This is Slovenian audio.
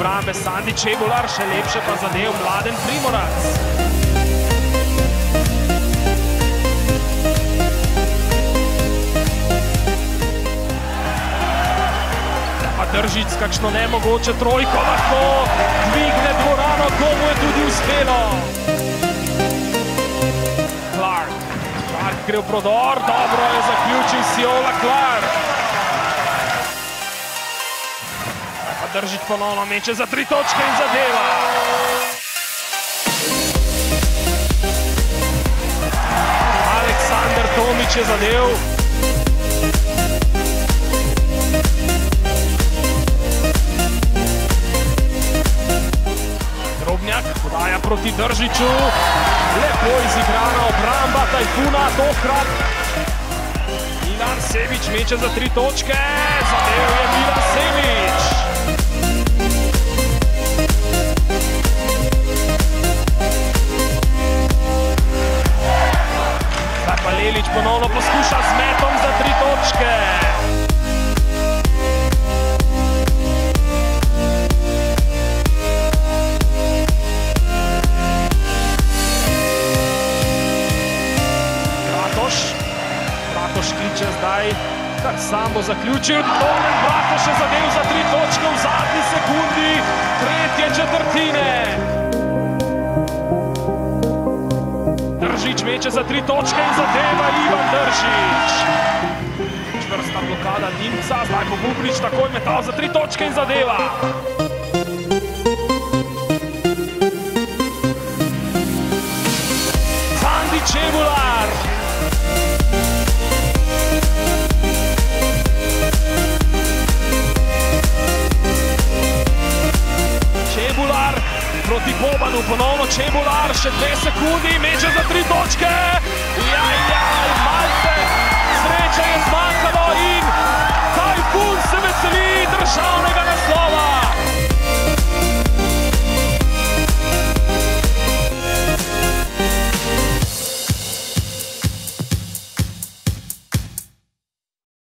obrambe Sandi Čebular, še lepše pa zadev Mladen Primorac. Držić s kakšno nemogoče trojko lahko dvigne dvorano, komu je tudi uspelo. Clark gre v prodor, dobro je zaključil Siola Clark. Pa Držić ponovno meče za 3 točke in zadeva. Aleksander Tomić je zadev. Podaja proti Držiću, lepo izigrana obramba Tajfuna, tokrat Milan Semić meče za 3 točke, zadev je Milan Semić. Zdaj pa Lelić ponovno poskuša z metom za 3 točke. Kliče zdaj, kar sam bo zaključil. Domen Bratoš je zadev za 3 točke v zadnji sekundi tretje četrtine. Držić meče za 3 točke in zadeva Ivan Držić. Čvrsta blokada Dimca, zdaj bo Bubnić takoj metal za 3 točke in zadeva. Sandi Čebular. Proti Bobanu, ponovno Čebular, še 2 sekundi, meče za 3 točke. Malce sreče je zmanjkalo in Tajfun se veseli državnega